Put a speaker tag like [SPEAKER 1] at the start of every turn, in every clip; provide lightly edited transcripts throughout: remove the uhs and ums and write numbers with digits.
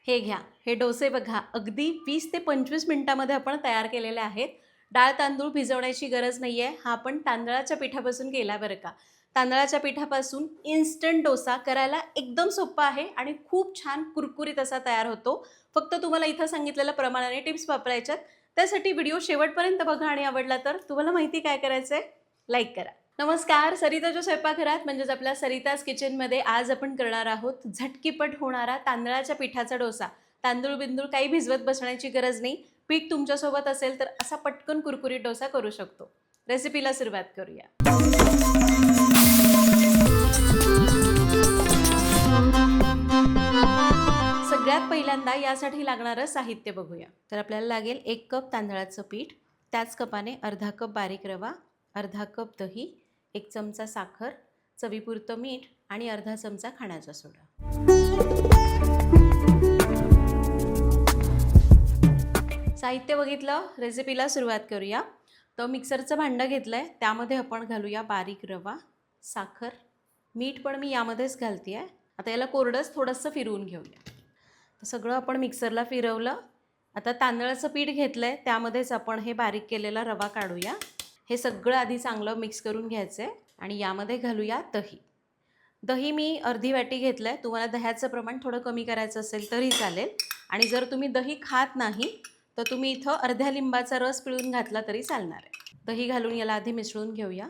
[SPEAKER 1] हे घ्या, हे डोसे बघा अगदी 20 ते 25 मिनिटामध्ये आपण तयार केलेले आहेत. डाळ तांदूळ भिजवण्याची गरज नाही आहे. हा आपण तांदळाच्या पिठापासून केला बरं का. तांदळाच्या पिठापासून इन्स्टंट डोसा करायला एकदम सोप्पा आहे आणि खूप छान कुरकुरीत असा तयार होतो. फक्त तुम्हाला इथं सांगितलेल्या प्रमाणाने टिप्स वापरायच्यात. त्यासाठी व्हिडिओ शेवटपर्यंत बघा आणि आवडला तर तुम्हाला माहिती काय करायचं आहे? लाईक करा. नमस्कार, सरिताच्या स्वयंपाकघरात म्हणजेच आपल्या सरिताज किचनमध्ये आज आपण करणार आहोत झटकीपट होणारा तांदळाच्या पिठाचा डोसा. तांदूळ बिंदूळ काही भिजवत बसण्याची गरज नाही. पीठ तुमच्यासोबत असेल तर असा पटकन कुरकुरीत डोसा करू शकतो. रेसिपीला सुरुवात करूया. सगळ्यात पहिल्यांदा यासाठी लागणारं साहित्य बघूया. तर आपल्याला लागेल 1 कप तांदळाचं पीठ, त्याच कपाने अर्धा कप बारीक रवा, अर्धा कप दही, 1 चमचा साखर, चवीपुरतं मीठ आणि अर्धा चमचा खाण्याचा सोडा. साहित्य बघितलं, रेसिपीला सुरुवात करूया. तर मिक्सरचं भांडं घेतलं आहे, त्यामध्ये आपण घालूया बारीक रवा, साखर, मीठ पण मी यामध्येच घालते आहे. आता याला कोरडंच थोडंसं फिरवून घेऊया. सगळं आपण मिक्सरला फिरवलं. आता तांदळाचं पीठ घेतलं आहे, त्यामध्येच आपण हे बारीक केलेला रवा काढूया. हे सगळं आधी चांगलं मिक्स करून घ्यायचं आहे आणि यामध्ये घालूया दही. दही मी अर्धी वाटी घेतलं आहे. तुम्हाला दह्याचं प्रमाण थोडं कमी करायचं असेल तरी चालेल. आणि जर तुम्ही दही खात नाही तर तुम्ही इथं अर्ध्या लिंबाचा रस पिळून घातला तरी चालणार आहे. दही घालून याला आधी मिसळून घेऊया.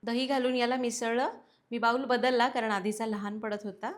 [SPEAKER 1] दही घालून याला मिसळलं. मी बाऊल बदलला कारण आधीचा लहान पडत होता.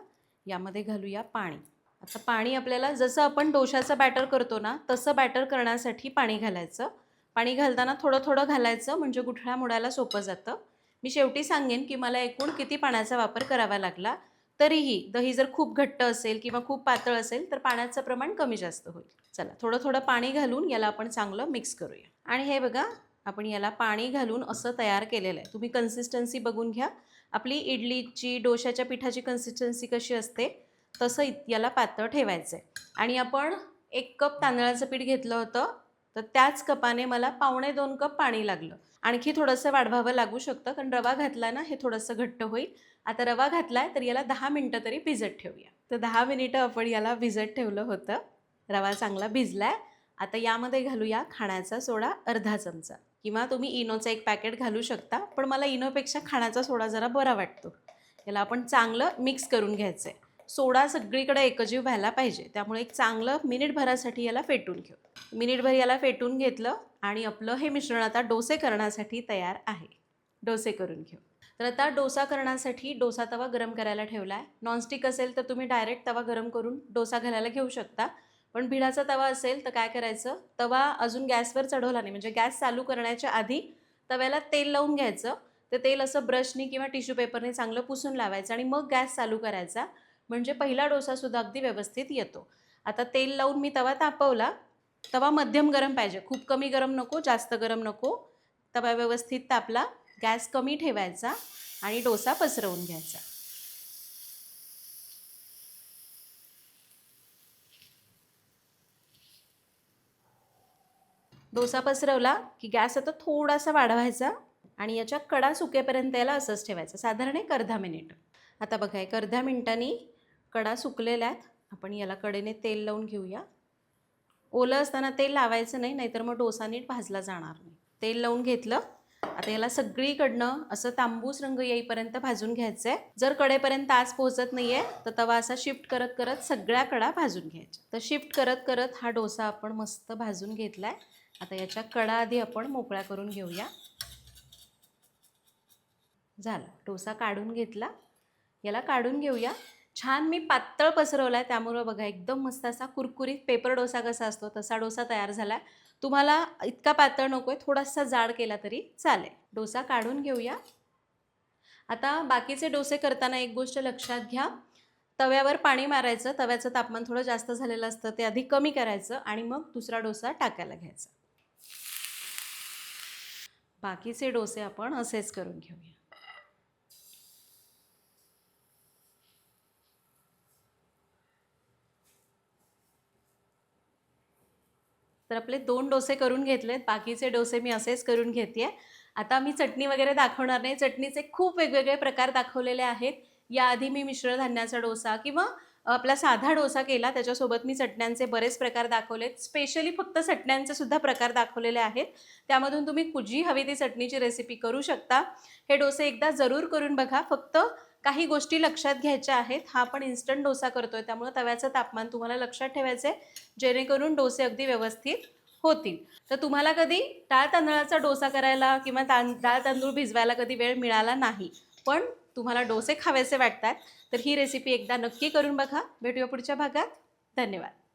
[SPEAKER 1] यामध्ये घालूया पाणी. आता पाणी आपल्याला जसं आपण डोशाचं बॅटर करतो ना तसं बॅटर करण्यासाठी पाणी घालायचं. पाणी घालताना थोडं थोडं घालायचं म्हणजे गुठळ्या मोडायला सोपं जातं. मी शेवटी सांगेन की मला एकूण किती पाण्याचा वापर करावा लागला. तरीही दही जर खूप घट्ट असेल किंवा खूप पातळ असेल तर पाण्याचं प्रमाण कमी जास्त होईल. चला, थोडं थोडं पाणी घालून याला आपण चांगलं मिक्स करूया. आणि हे बघा, आपण याला पाणी घालून असं तयार केलेलं आहे. तुम्ही कन्सिस्टन्सी बघून घ्या. आपली इडलीची डोशाच्या पिठाची कन्सिस्टन्सी कशी असते तसं याला पातळ ठेवायचं आहे. आणि आपण 1 कप तांदळाचं पीठ घेतलं होतं तर त्याच कपाने मला 1.25 कप पाणी लागलं. आणखी थोडंसं वाढवावं लागू शकतं कारण रवा घातला ना हे थोडंसं घट्ट होईल. आता रवा घातला आहे तर याला 10 मिनटं तरी भिजत ठेवूया. तर 10 मिनिटं आपण याला भिजत ठेवलं होतं. रवा चांगला भिजला आहे. आता यामध्ये घालूया खाण्याचा सोडा अर्धा चमचा, किंवा तुम्ही इनोचं 1 पॅकेट घालू शकता, पण मला इनोपेक्षा खाण्याचा सोडा जरा बरा वाटतो. याला आपण चांगलं मिक्स करून घ्यायचं आहे. सोडा सगळीकडे एकजीव व्हायला पाहिजे, त्यामुळे एक चांगलं मिनिटभरासाठी याला फेटून घेऊ. मिनिटभर याला फेटून घेतलं आणि आपलं हे मिश्रण आता डोसे करण्यासाठी तयार आहे. डोसे करून घेऊ. तर आता डोसा करण्यासाठी डोसा तवा गरम करायला ठेवला आहे. नॉनस्टिक असेल तर तुम्ही डायरेक्ट तवा गरम करून डोसा घालायला घेऊ शकता. पण भिडाचा तवा असेल तर काय करायचं, तवा अजून गॅसवर चढवला नाही म्हणजे गॅस चालू करण्याच्या आधी तव्याला तेल लावून घ्यायचं. ते तेल असं ब्रशनी किंवा टिश्यू पेपरने चांगलं पुसून लावायचं आणि मग गॅस चालू करायचा, म्हणजे पहिला डोसासुद्धा अगदी व्यवस्थित येतो. आता तेल लावून मी तवा तापवला. तवा मध्यम गरम पाहिजे, खूप कमी गरम नको, जास्त गरम नको. तवा व्यवस्थित तापला. गॅस कमी ठेवायचा आणि डोसा पसरवून घ्यायचा. डोसा पसरवला की गॅस आता थोडासा वाढवायचा आणि याच्या कडा सुकेपर्यंत याला असंच ठेवायचं, साधारण 1 अर्धा मिनिट. आता बघा 1 अर्ध्या मिनिटांनी कडा सुकलेल्या आहेत. आपण याला कडेने तेल लावून घेऊया. ओलं असताना तेल लावायचं नाही, नाहीतर मग डोसा नीट भाजला जाणार नाही. तेल लावून घेतलं. आता याला सगळीकडनं असं तांबूस रंग येईपर्यंत भाजून घ्यायचं आहे. जर कडेपर्यंत आज पोहोचत नाही आहे तर तवा असा शिफ्ट करत करत सगळ्या कडा भाजून घ्यायच्या. तर शिफ्ट करत करत हा डोसा आपण मस्त भाजून घेतला आहे. आता याच्या कडा आधी आपण मोकळ्या करून घेऊया. झाला, डोसा काढून घेतला. याला काढून घेऊया. छान मी पातळ पसरवला आहे, त्यामुळं बघा एकदम मस्त असा कुरकुरीत पेपर डोसा कसा असतो तसा डोसा तयार झाला आहे. तुम्हाला इतका पातळ नको आहे, थोडासा जाड केला तरी चालेल. डोसा काढून घेऊया. आता बाकीचे डोसे करताना एक गोष्ट लक्षात घ्या, तव्यावर पाणी मारायचं. तव्याचं तापमान थोडं जास्त झालेलं असतं, ते आधी कमी करायचं आणि मग दुसरा डोसा टाकायला घ्यायचा. बाकीचे डोसे आपण असेच करून घेऊया. तर आपले 2 डोसे करून घेतलेत. बाकीचे डोसे मी असेच करून घेते. आता मी चटणी वगैरे दाखवणार नाही. चटणीचे खूप वेगवेगळे प्रकार दाखवलेले आहेत. याआधी मी मिश्र धान्याचा डोसा किंवा आपला साधा डोसा केला, त्याच्यासोबत मी चटण्यांचे बरेच प्रकार दाखवलेत. स्पेशली फक्त चटण्यांचे सुद्धा प्रकार दाखवलेले आहेत. त्यामधून तुम्ही जी हवी ती चटणीची रेसिपी करू शकता. हे डोसे एकदा जरूर करून बघा. फक्त काही गोष्टी लक्षात घ्यायच्या आहेत. हा आपण इन्स्टंट डोसा करतोय, त्यामुळे तव्याचं तापमान तुम्हाला लक्षात ठेवायचं आहे, जेणेकरून डोसे अगदी व्यवस्थित होतील. तर तुम्हाला कधी डाळ तांदळाचा डोसा करायला किंवा डाळ तांदूळ भिजवायला कधी वेळ मिळाला नाही, पण तुम्हाला डोसे खावेसे वाटतात, तर ही रेसिपी एकदा नक्की करून बघा. भेटूया पुढच्या भागात. धन्यवाद.